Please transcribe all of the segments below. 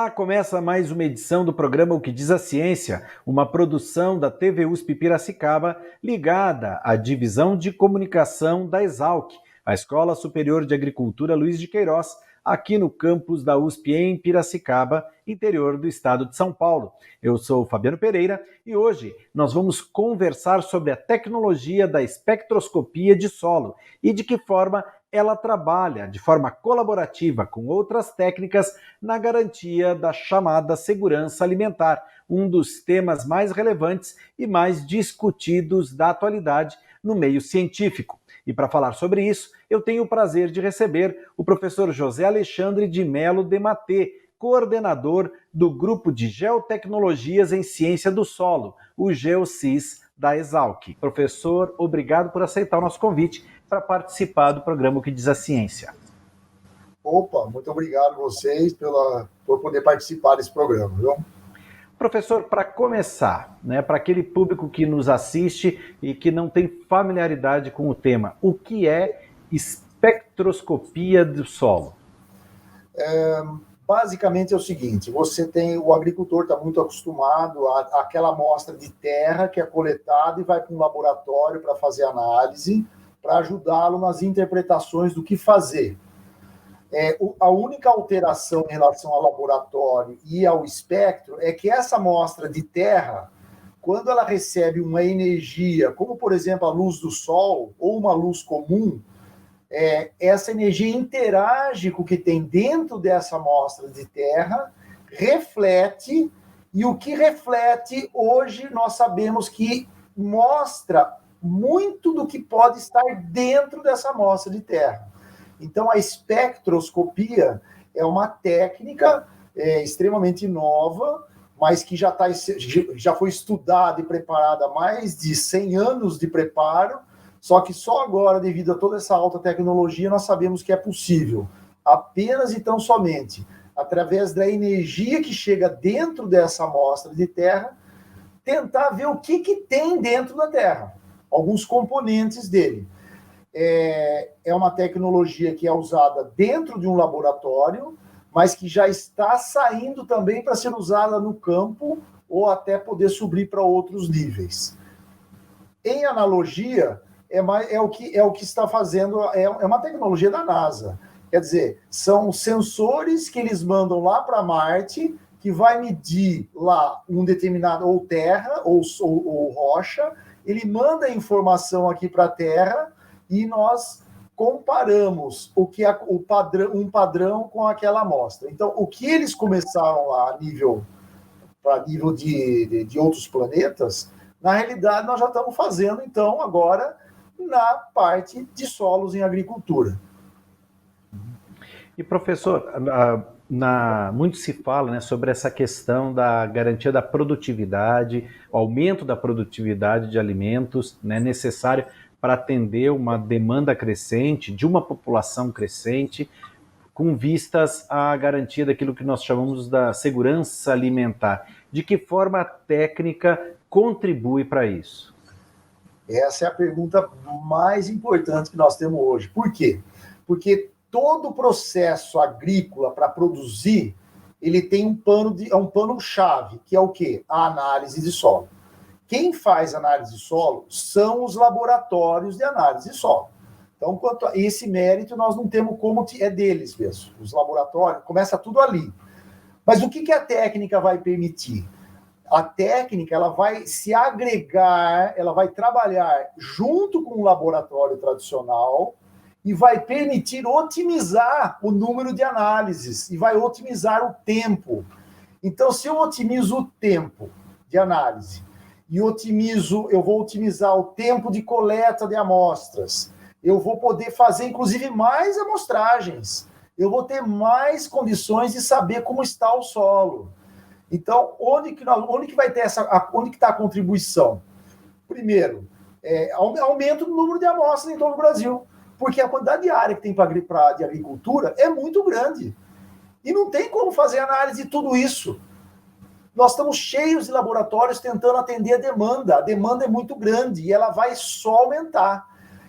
Olá, começa mais uma edição do programa O que diz a Ciência, uma produção da TV USP Piracicaba ligada à Divisão de Comunicação da Exalc, a Escola Superior de Agricultura Luiz de Queiroz, aqui no campus da USP em Piracicaba, interior do estado de São Paulo. Eu sou o Fabiano Pereira e hoje nós vamos conversar sobre a tecnologia da espectroscopia de solo e de que forma ela trabalha de forma colaborativa com outras técnicas na garantia da chamada segurança alimentar, um dos temas mais relevantes e mais discutidos da atualidade no meio científico. E para falar sobre isso, eu tenho o prazer de receber o professor José Alexandre de Melo Dematê, coordenador do Grupo de Geotecnologias em Ciência do Solo, o GeoCis da Exalc. Professor, obrigado por aceitar o nosso convite para participar do programa O que diz a Ciência. Opa, muito obrigado a vocês por poder participar desse programa, viu? Professor, para começar, para aquele público que nos assiste e que não tem familiaridade com o tema, o que é espectroscopia do solo? Basicamente é o seguinte, o agricultor está muito acostumado àquela amostra de terra que é coletada e vai para um laboratório para fazer análise, para ajudá-lo nas interpretações do que fazer. A única alteração em relação ao laboratório e ao espectro é que essa amostra de terra, quando ela recebe uma energia, como por exemplo a luz do sol ou uma luz comum, essa energia interage com o que tem dentro dessa amostra de terra, reflete, e o que reflete hoje nós sabemos que mostra muito do que pode estar dentro dessa amostra de terra. Então, a espectroscopia é uma técnica extremamente nova, mas que já foi estudada e preparada há mais de 100 anos de preparo, só que só agora, devido a toda essa alta tecnologia, nós sabemos que é possível, apenas e tão somente, através da energia que chega dentro dessa amostra de terra, tentar ver o que tem dentro da terra, alguns componentes dele. É uma tecnologia que é usada dentro de um laboratório, mas que já está saindo também para ser usada no campo ou até poder subir para outros níveis. Em analogia, é o que está fazendo, é uma tecnologia da NASA. Quer dizer, são sensores que eles mandam lá para Marte, que vai medir lá um determinado, ou terra, ou rocha, ele manda a informação aqui para a Terra, e nós comparamos um padrão com aquela amostra. Então, o que eles começaram lá a nível de outros planetas, na realidade nós já estamos fazendo, então, agora na parte de solos em agricultura. E, professor, muito se fala sobre essa questão da garantia da produtividade, o aumento da produtividade de alimentos necessário para atender uma demanda crescente, de uma população crescente, com vistas à garantia daquilo que nós chamamos da segurança alimentar. De que forma a técnica contribui para isso? Essa é a pergunta mais importante que nós temos hoje. Por quê? Porque todo o processo agrícola para produzir, ele tem um pano-chave, que é o quê? A análise de solo. Quem faz análise de solo são os laboratórios de análise de solo. Então, quanto a esse mérito, nós não temos como... É deles mesmo. Os laboratórios, começa tudo ali. Mas o que a técnica vai permitir? A técnica, ela vai se agregar, ela vai trabalhar junto com o laboratório tradicional e vai permitir otimizar o número de análises e vai otimizar o tempo. Então, se eu otimizo o tempo de análise e eu vou otimizar o tempo de coleta de amostras, eu vou poder fazer, inclusive, mais amostragens, eu vou ter mais condições de saber como está o solo. Então, onde que vai ter onde que está a contribuição? Primeiro, aumento do número de amostras em todo o Brasil, porque a quantidade de área que tem de agricultura é muito grande. E não tem como fazer análise de tudo isso. Nós estamos cheios de laboratórios tentando atender a demanda. A demanda é muito grande e ela vai só aumentar.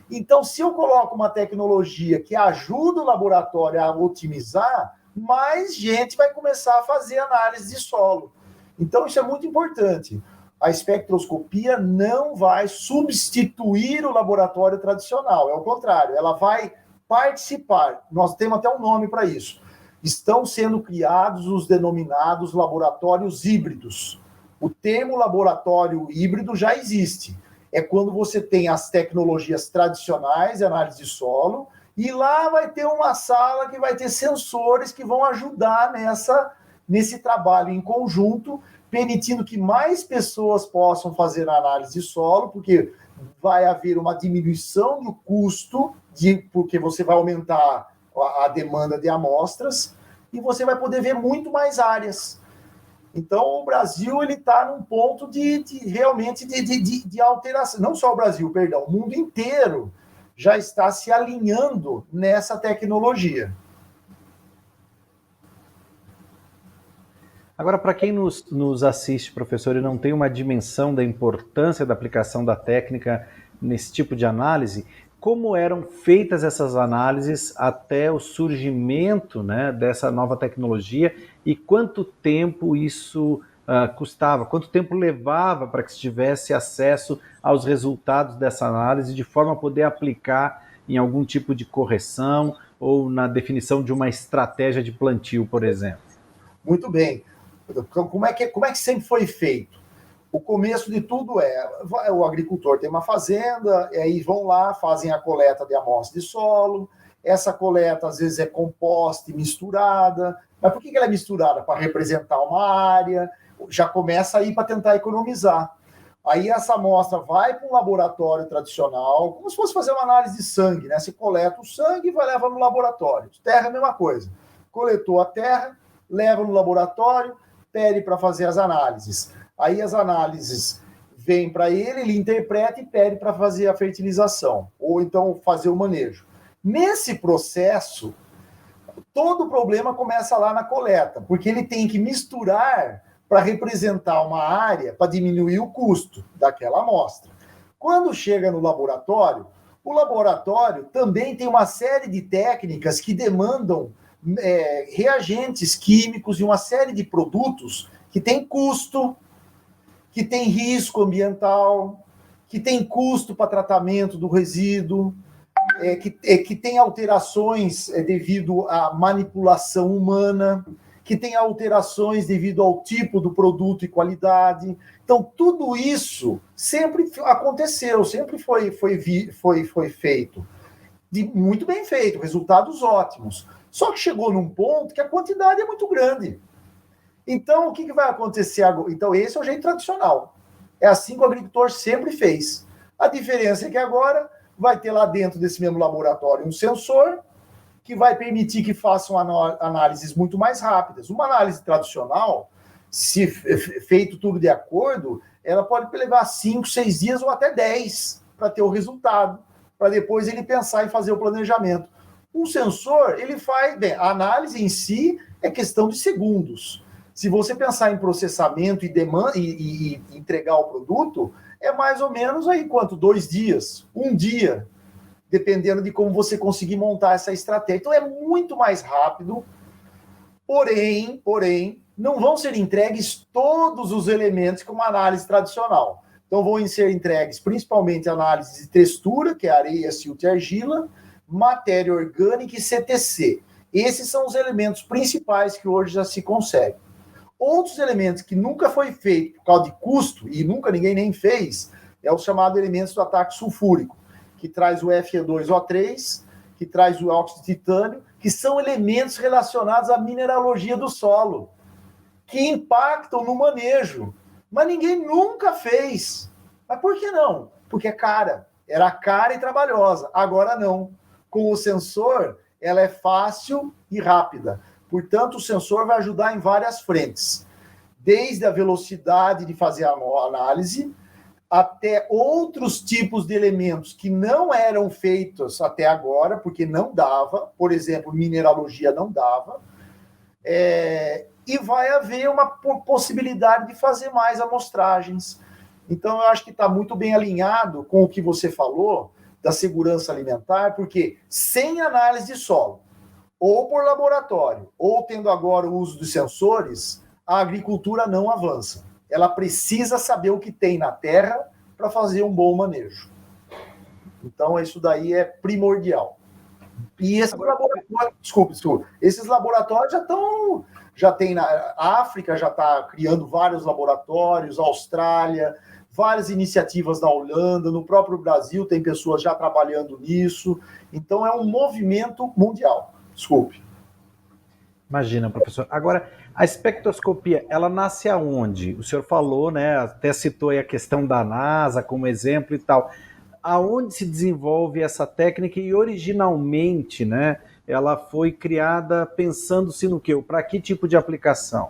Então, se eu coloco uma tecnologia que ajuda o laboratório a otimizar, mais gente vai começar a fazer análise de solo. Então, isso é muito importante. A espectroscopia não vai substituir o laboratório tradicional, é o contrário, ela vai participar. Nós temos até um nome para isso. Estão sendo criados os denominados laboratórios híbridos. O termo laboratório híbrido já existe. É quando você tem as tecnologias tradicionais de análise de solo e lá vai ter uma sala que vai ter sensores que vão ajudar nesse trabalho em conjunto, permitindo que mais pessoas possam fazer a análise de solo, porque vai haver uma diminuição do custo, porque você vai aumentar a demanda de amostras e você vai poder ver muito mais áreas. Então, o Brasil está num ponto realmente de alteração. Não só o Brasil, perdão, o mundo inteiro já está se alinhando nessa tecnologia. Agora, para quem nos assiste, professor, e não tem uma dimensão da importância da aplicação da técnica nesse tipo de análise, como eram feitas essas análises até o surgimento, né, dessa nova tecnologia e quanto tempo isso custava, quanto tempo levava para que se tivesse acesso aos resultados dessa análise de forma a poder aplicar em algum tipo de correção ou na definição de uma estratégia de plantio, por exemplo? Muito bem. Como é que sempre foi feito? O começo de tudo o agricultor tem uma fazenda, e aí vão lá, fazem a coleta de amostra de solo, essa coleta às vezes é composta e misturada, mas por que ela é misturada? Para representar uma área, já começa aí para tentar economizar. Aí essa amostra vai para um laboratório tradicional, como se fosse fazer uma análise de sangue, né? Você coleta o sangue e vai levar no laboratório. Terra é a mesma coisa. Coletou a terra, leva no laboratório, pede para fazer as análises. Aí as análises vêm para ele interpreta e pede para fazer a fertilização, ou então fazer o manejo. Nesse processo, todo o problema começa lá na coleta, porque ele tem que misturar para representar uma área, para diminuir o custo daquela amostra. Quando chega no laboratório, o laboratório também tem uma série de técnicas que demandam reagentes químicos e uma série de produtos que tem custo, que tem risco ambiental, que tem custo para tratamento do resíduo, que tem alterações devido à manipulação humana, que tem alterações devido ao tipo do produto e qualidade. Então, tudo isso sempre aconteceu, sempre foi feito. Muito bem feito, resultados ótimos. Só que chegou num ponto que a quantidade é muito grande. Então, o que vai acontecer agora? Então, esse é o jeito tradicional. É assim que o agricultor sempre fez. A diferença é que agora vai ter lá dentro desse mesmo laboratório um sensor que vai permitir que façam análises muito mais rápidas. Uma análise tradicional, se feito tudo de acordo, ela pode levar 5, 6 dias ou até 10 para ter o resultado, para depois ele pensar em fazer o planejamento. Um sensor, ele faz... Bem, a análise em si é questão de segundos. Se você pensar em processamento e demanda e entregar o produto, é mais ou menos aí quanto? 2 dias, 1 dia, dependendo de como você conseguir montar essa estratégia. Então é muito mais rápido, porém, não vão ser entregues todos os elementos como uma análise tradicional. Então vão ser entregues principalmente análise de textura, que é areia, silt e argila, matéria orgânica e CTC. Esses são os elementos principais que hoje já se consegue. Outros elementos que nunca foi feito por causa de custo, e nunca ninguém nem fez, é o chamado elementos do ataque sulfúrico, que traz o Fe2O3, que traz o óxido de titânio, que são elementos relacionados à mineralogia do solo, que impactam no manejo. Mas ninguém nunca fez. Mas por que não? Porque é cara. Era cara e trabalhosa. Agora não. Com o sensor, ela é fácil e rápida. Portanto, o sensor vai ajudar em várias frentes. Desde a velocidade de fazer a análise, até outros tipos de elementos que não eram feitos até agora, porque não dava, por exemplo, mineralogia não dava, e vai haver uma possibilidade de fazer mais amostragens. Então, eu acho que está muito bem alinhado com o que você falou da segurança alimentar, porque sem análise de solo, ou por laboratório, ou tendo agora o uso dos sensores, a agricultura não avança. Ela precisa saber o que tem na terra para fazer um bom manejo. Então, isso daí é primordial. E esses laboratórios, desculpe, esses laboratórios já tem na África, já está criando vários laboratórios, Austrália, várias iniciativas na Holanda, no próprio Brasil tem pessoas já trabalhando nisso. Então, é um movimento mundial. Desculpe. Imagina, professor. Agora, a espectroscopia, ela nasce aonde? O senhor falou, né? Até citou aí a questão da NASA como exemplo e tal. Aonde se desenvolve essa técnica e originalmente, né? Ela foi criada pensando-se no quê? Para que tipo de aplicação?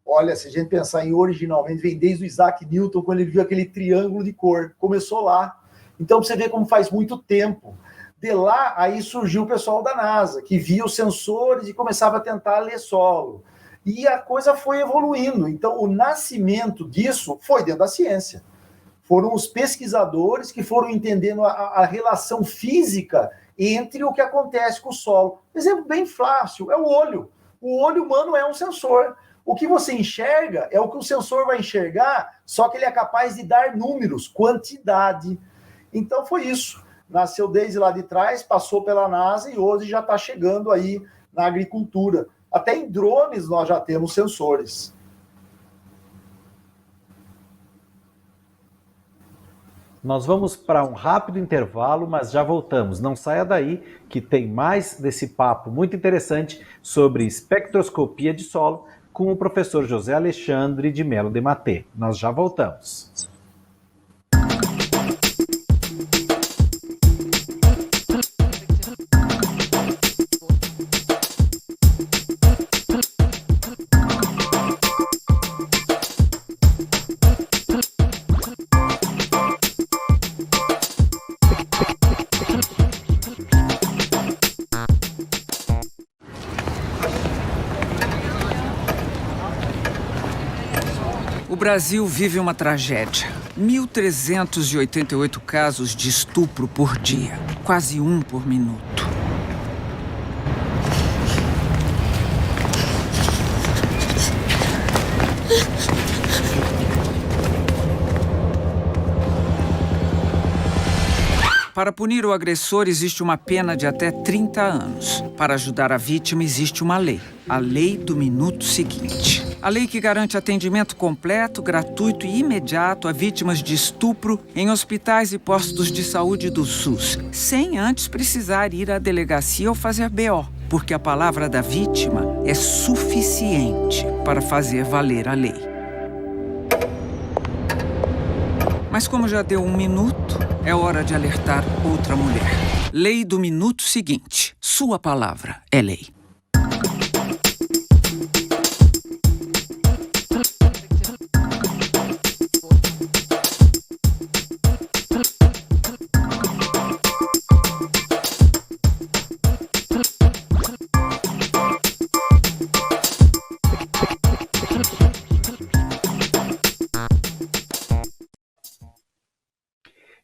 Olha, se a gente pensar em originalmente, vem desde o Isaac Newton, quando ele viu aquele triângulo de cor. Começou lá. Então, você vê como faz muito tempo. De lá, aí surgiu o pessoal da NASA, que via os sensores e começava a tentar ler solo. E a coisa foi evoluindo. Então, o nascimento disso foi dentro da ciência. Foram os pesquisadores que foram entendendo a relação física entre o que acontece com o solo. Exemplo bem fácil, é o olho. O olho humano é um sensor. O que você enxerga é o que o sensor vai enxergar, só que ele é capaz de dar números, quantidade. Então, foi isso. Nasceu desde lá de trás, passou pela NASA e hoje já está chegando aí na agricultura. Até em drones nós já temos sensores. Nós vamos para um rápido intervalo, mas já voltamos. Não saia daí, que tem mais desse papo muito interessante sobre espectroscopia de solo com o professor José Alexandre de Mello de Maté. Nós já voltamos. O Brasil vive uma tragédia. 1.388 casos de estupro por dia, quase um por minuto. Para punir o agressor, existe uma pena de até 30 anos. Para ajudar a vítima, existe uma lei. A Lei do Minuto Seguinte. A lei que garante atendimento completo, gratuito e imediato a vítimas de estupro em hospitais e postos de saúde do SUS, sem antes precisar ir à delegacia ou fazer BO, porque a palavra da vítima é suficiente para fazer valer a lei. Mas como já deu 1 minuto, é hora de alertar outra mulher. Lei do Minuto Seguinte. Sua palavra é lei.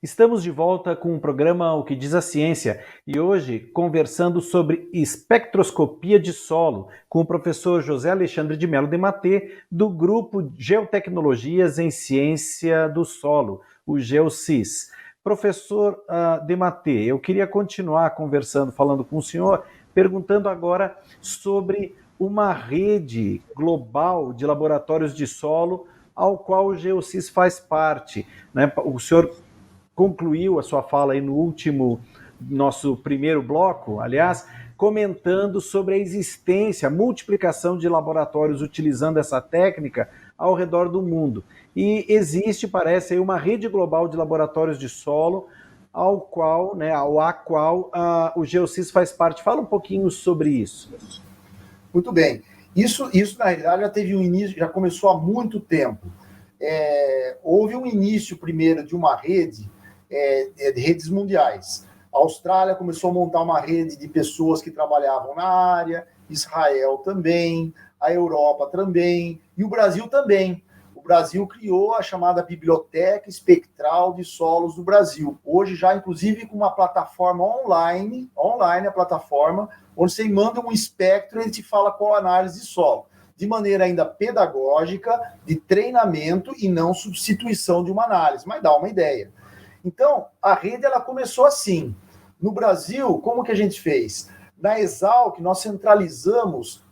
Estamos de volta com o programa O que Diz a Ciência e hoje conversando sobre espectroscopia de solo com o professor José Alexandre de Mello de Maté, do Grupo Geotecnologias em Ciência do Solo, o GeoCis. Professor de Maté, eu queria continuar conversando, falando com o senhor, perguntando agora sobre uma rede global de laboratórios de solo ao qual o GeoCis faz parte, né? O senhor concluiu a sua fala aí no último, nosso primeiro bloco, aliás, comentando sobre a existência, a multiplicação de laboratórios utilizando essa técnica ao redor do mundo. E existe, parece, aí uma rede global de laboratórios de solo ao qual, né, o GeoCis faz parte. Fala um pouquinho sobre isso. Muito bem. Isso na realidade já teve um início, já começou há muito tempo. Houve um início primeiro de uma rede, de redes mundiais. A Austrália começou a montar uma rede de pessoas que trabalhavam na área, Israel também, a Europa também, e o Brasil também. O Brasil criou a chamada Biblioteca Espectral de Solos do Brasil. Hoje já, inclusive, com uma plataforma online a plataforma, onde você manda um espectro e ele te fala qual análise de solo. De maneira ainda pedagógica, de treinamento e não substituição de uma análise, mas dá uma ideia. Então, a rede ela começou assim. No Brasil, como que a gente fez? Na Exalc, nós centralizamos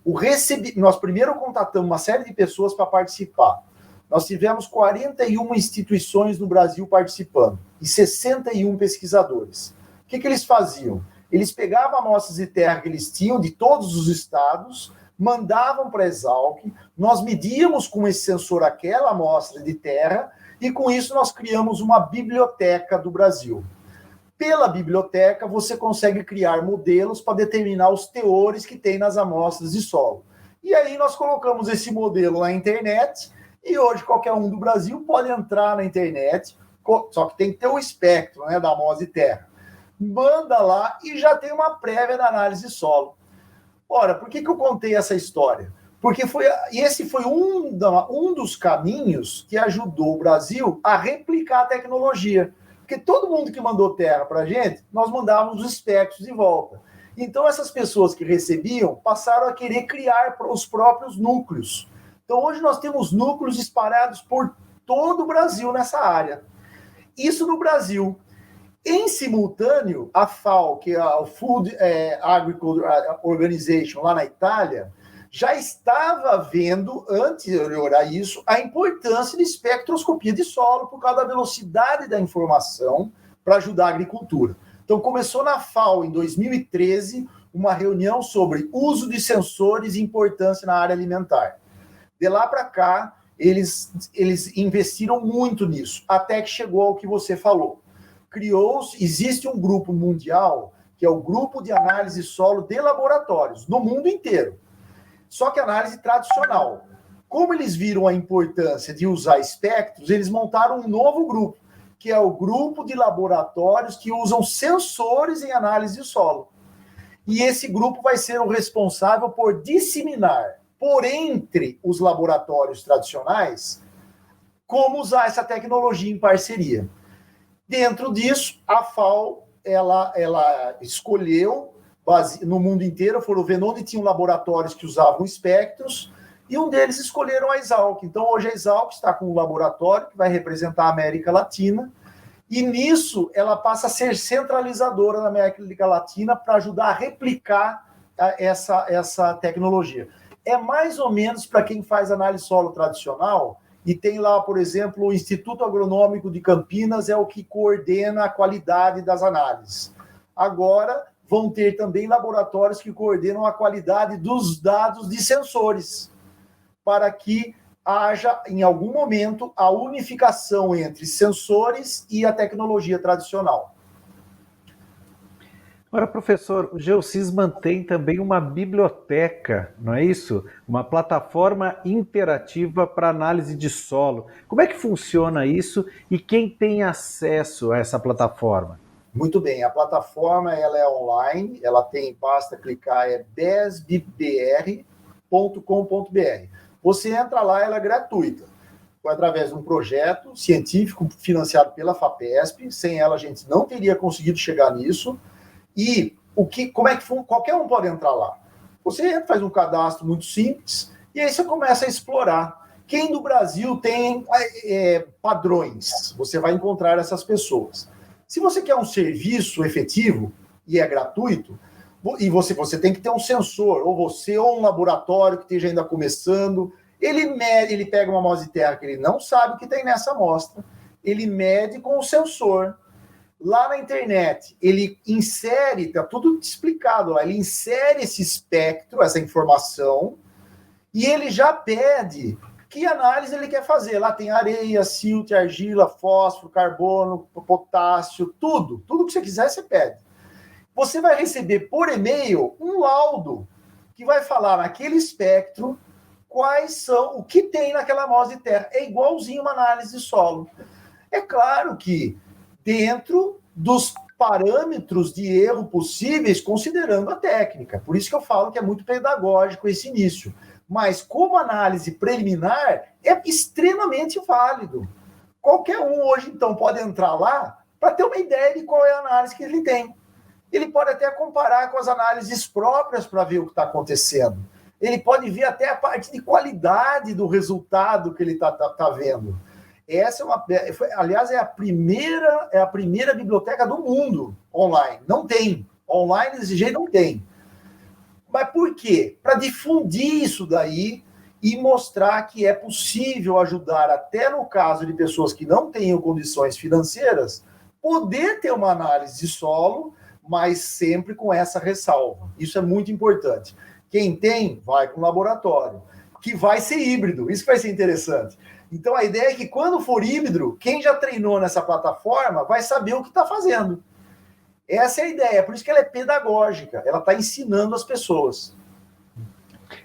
nós primeiro contatamos uma série de pessoas para participar. Nós tivemos 41 instituições no Brasil participando e 61 pesquisadores. O que eles faziam? Eles pegavam amostras de terra que eles tinham de todos os estados, mandavam para a Exalc, nós medíamos com esse sensor aquela amostra de terra e com isso nós criamos uma biblioteca do Brasil. Pela biblioteca, você consegue criar modelos para determinar os teores que tem nas amostras de solo. E aí nós colocamos esse modelo na internet e hoje qualquer um do Brasil pode entrar na internet, só que tem que ter o espectro, né, da amostra de terra. Manda lá e já tem uma prévia da análise de solo. Ora, por que eu contei essa história? Porque esse foi um dos caminhos que ajudou o Brasil a replicar a tecnologia. Porque todo mundo que mandou terra para a gente, nós mandávamos os espectros de volta. Então, essas pessoas que recebiam passaram a querer criar os próprios núcleos. Então, hoje nós temos núcleos espalhados por todo o Brasil nessa área. Isso no Brasil. Em simultâneo, a FAO, que é a Food Agriculture Organization, lá na Itália, já estava vendo, anterior a isso, a importância de espectroscopia de solo por causa da velocidade da informação para ajudar a agricultura. Então, começou na FAO, em 2013, uma reunião sobre uso de sensores e importância na área alimentar. De lá para cá, eles investiram muito nisso, até que chegou ao que você falou. Existe um grupo mundial, que é o Grupo de Análise de Solo de Laboratórios, no mundo inteiro. Só que análise tradicional. Como eles viram a importância de usar espectros, eles montaram um novo grupo, que é o Grupo de Laboratórios que usam sensores em análise de solo. E esse grupo vai ser o responsável por disseminar, por entre os laboratórios tradicionais, como usar essa tecnologia em parceria. Dentro disso, a FAO ela escolheu, no mundo inteiro, foram vendo onde tinham laboratórios que usavam espectros, e um deles escolheram a Exalc. Então, hoje a Exalc está com um laboratório que vai representar a América Latina, e nisso ela passa a ser centralizadora na América Latina para ajudar a replicar essa tecnologia. É mais ou menos para quem faz análise solo tradicional, e tem lá, por exemplo, o Instituto Agronômico de Campinas é o que coordena a qualidade das análises. Agora, vão ter também laboratórios que coordenam a qualidade dos dados de sensores, para que haja, em algum momento, a unificação entre sensores e a tecnologia tradicional. Agora, professor, o GeoSys mantém também uma biblioteca, não é isso? Uma plataforma interativa para análise de solo. Como é que funciona isso e quem tem acesso a essa plataforma? Muito bem, a plataforma ela é online, basta clicar, é besbibr.com.br. Você entra lá, ela é gratuita. Foi através de um projeto científico financiado pela FAPESP, sem ela a gente não teria conseguido chegar nisso. E como é que qualquer um pode entrar lá. Você entra, faz um cadastro muito simples, e aí você começa a explorar. Quem do Brasil tem padrões? Você vai encontrar essas pessoas. Se você quer um serviço efetivo e é gratuito, e você tem que ter um sensor, ou um laboratório que esteja ainda começando, ele pega uma amostra de terra que ele não sabe o que tem nessa amostra, ele mede com o sensor. Lá na internet, ele insere, está tudo explicado lá, ele insere esse espectro, essa informação, e ele já pede que análise ele quer fazer. Lá tem areia, silt, argila, fósforo, carbono, potássio, tudo que você quiser, você pede. Você vai receber por e-mail um laudo que vai falar naquele espectro o que tem naquela amostra de terra. É igualzinho uma análise de solo. É claro que dentro dos parâmetros de erro possíveis, considerando a técnica. Por isso que eu falo que é muito pedagógico esse início. Mas como análise preliminar, é extremamente válido. Qualquer um hoje, então, pode entrar lá para ter uma ideia de qual é a análise que ele tem. Ele pode até comparar com as análises próprias para ver o que está acontecendo. Ele pode ver até a parte de qualidade do resultado que ele está vendo. Essa aliás, é a primeira biblioteca do mundo online. Não tem. Online desse jeito não tem. Mas por quê? Para difundir isso daí e mostrar que é possível ajudar, até no caso de pessoas que não tenham condições financeiras, poder ter uma análise de solo, mas sempre com essa ressalva. Isso é muito importante. Quem tem, vai para um laboratório, que vai ser híbrido. Isso vai ser interessante. Então, a ideia é que quando for híbrido, quem já treinou nessa plataforma vai saber o que está fazendo. Essa é a ideia. Por isso que ela é pedagógica. Ela está ensinando as pessoas.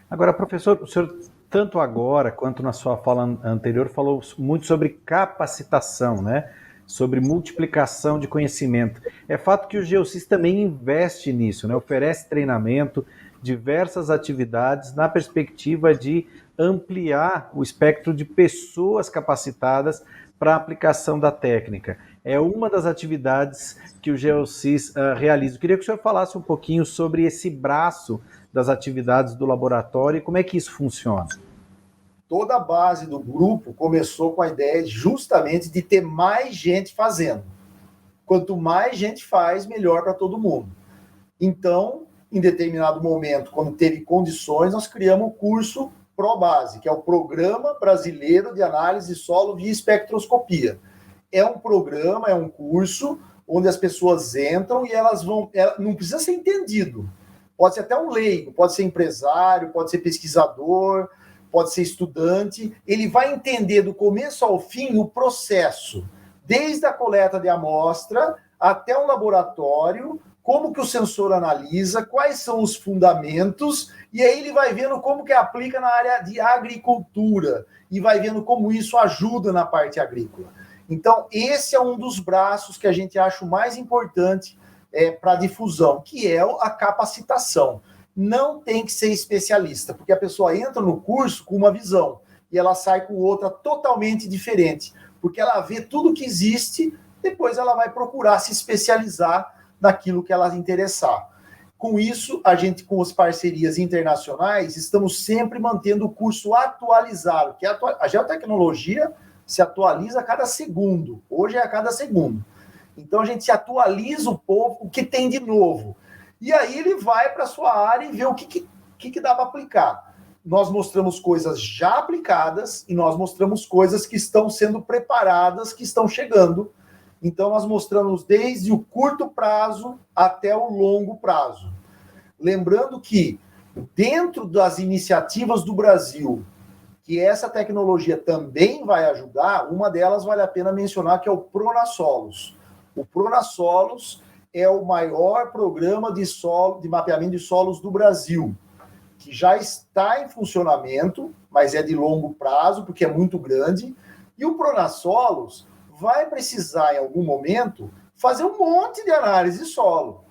Agora, professor, o senhor, tanto agora quanto na sua fala anterior, falou muito sobre capacitação, né? Sobre multiplicação de conhecimento. É fato que o GeoSys também investe nisso, né? Oferece treinamento, diversas atividades na perspectiva de ampliar o espectro de pessoas capacitadas para a aplicação da técnica. É uma das atividades que o GeoSys realiza. Eu queria que o senhor falasse um pouquinho sobre esse braço das atividades do laboratório e como é que isso funciona. Toda a base do grupo começou com a ideia justamente de ter mais gente fazendo. Quanto mais gente faz, melhor para todo mundo. Então, em determinado momento, quando teve condições, nós criamos o curso ProBase, que é o Programa Brasileiro de Análise de Solo via Espectroscopia. É um programa, é um curso onde as pessoas entram e elas vão... não precisa ser entendido. Pode ser até um leigo, pode ser empresário, pode ser pesquisador, pode ser estudante. Ele vai entender do começo ao fim o processo, desde a coleta de amostra até um laboratório, como que o sensor analisa, quais são os fundamentos, e aí ele vai vendo como que aplica na área de agricultura, e vai vendo como isso ajuda na parte agrícola. Então, esse é um dos braços que a gente acha o mais importante para a difusão, que é a capacitação. Não tem que ser especialista, porque a pessoa entra no curso com uma visão, e ela sai com outra totalmente diferente, porque ela vê tudo que existe, depois ela vai procurar se especializar naquilo que ela interessar. Com isso, a gente, com as parcerias internacionais, estamos sempre mantendo o curso atualizado, que a geotecnologia se atualiza a cada segundo. Hoje é a cada segundo. Então, a gente se atualiza o que tem de novo. E aí ele vai para a sua área e vê o que dá para aplicar. Nós mostramos coisas já aplicadas e nós mostramos coisas que estão sendo preparadas, que estão chegando. Então, nós mostramos desde o curto prazo até o longo prazo. Lembrando que, dentro das iniciativas do Brasil, que essa tecnologia também vai ajudar, uma delas vale a pena mencionar, que é o Pronasolos. O Pronasolos é o maior programa de mapeamento de solos do Brasil, que já está em funcionamento, mas é de longo prazo, porque é muito grande. E o Pronasolos vai precisar, em algum momento, fazer um monte de análise de solo.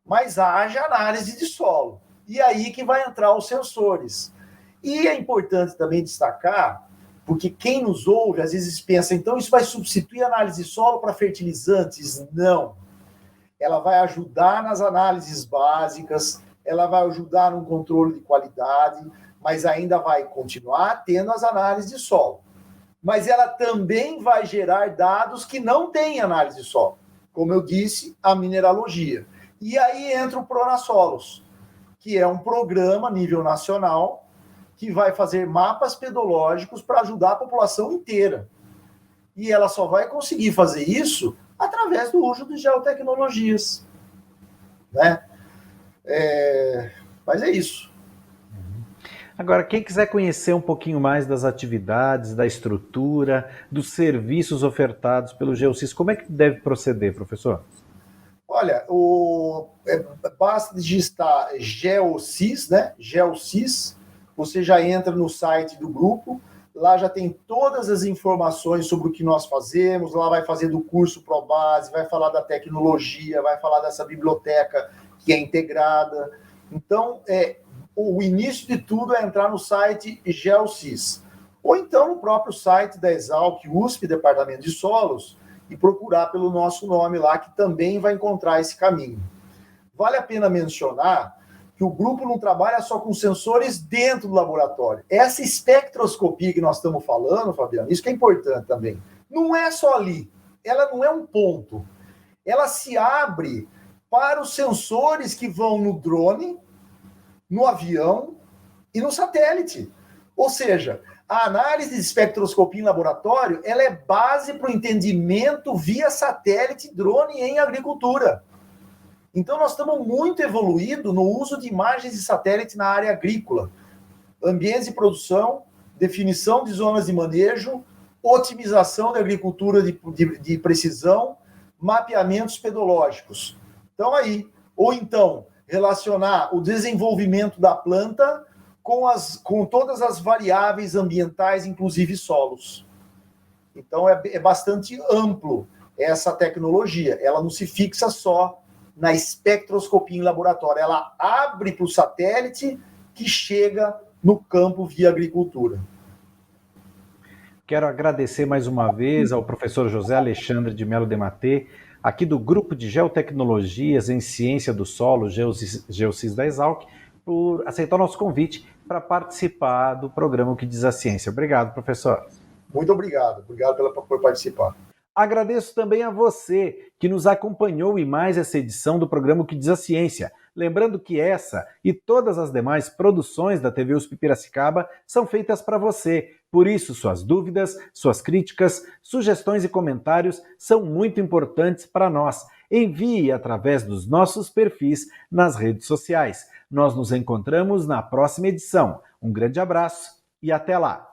Mas haja análise de solo. E aí que vai entrar os sensores. E é importante também destacar, porque quem nos ouve, às vezes pensa, então isso vai substituir a análise de solo para fertilizantes? Não. Ela vai ajudar nas análises básicas, ela vai ajudar no controle de qualidade, mas ainda vai continuar tendo as análises de solo. Mas ela também vai gerar dados que não têm análise de solo. Como eu disse, a mineralogia. E aí entra o Pronasolos, que é um programa a nível nacional que vai fazer mapas pedológicos para ajudar a população inteira. E ela só vai conseguir fazer isso através do uso de geotecnologias. Né? Mas é isso. Agora, quem quiser conhecer um pouquinho mais das atividades, da estrutura, dos serviços ofertados pelo GeoSys, como é que deve proceder, professor? Olha, basta digitar GeoSys, né? GeoSys, você já entra no site do grupo, lá já tem todas as informações sobre o que nós fazemos, lá vai fazer do curso ProBase, vai falar da tecnologia, vai falar dessa biblioteca que é integrada. Então, o início de tudo é entrar no site GeoSys, ou então no próprio site da Exalc USP, Departamento de Solos, e procurar pelo nosso nome lá, que também vai encontrar esse caminho. Vale a pena mencionar que o grupo não trabalha só com sensores dentro do laboratório. Essa espectroscopia que nós estamos falando, Fabiano, isso que é importante também, não é só ali, ela não é um ponto, ela se abre para os sensores que vão no drone, no avião e no satélite. Ou seja, a análise de espectroscopia em laboratório, ela é base para o entendimento via satélite, drone em agricultura. Então, nós estamos muito evoluídos no uso de imagens de satélite na área agrícola. Ambientes de produção, definição de zonas de manejo, otimização da agricultura de precisão, mapeamentos pedológicos. Então, aí, ou então, relacionar o desenvolvimento da planta com todas as variáveis ambientais, inclusive solos. Então, é bastante amplo essa tecnologia. Ela não se fixa só na espectroscopia em laboratório. Ela abre para o satélite que chega no campo via agricultura. Quero agradecer mais uma vez ao professor José Alexandre de Mello Dematê, aqui do Grupo de Geotecnologias em Ciência do Solo, GeoSys da Exalc, por aceitar o nosso convite para participar do programa O que Diz a Ciência. Obrigado, professor. Muito obrigado. Obrigado por participar. Agradeço também a você que nos acompanhou em mais essa edição do programa O que Diz a Ciência. Lembrando que essa e todas as demais produções da TV USP Piracicaba são feitas para você. Por isso, suas dúvidas, suas críticas, sugestões e comentários são muito importantes para nós. Envie através dos nossos perfis nas redes sociais. Nós nos encontramos na próxima edição. Um grande abraço e até lá!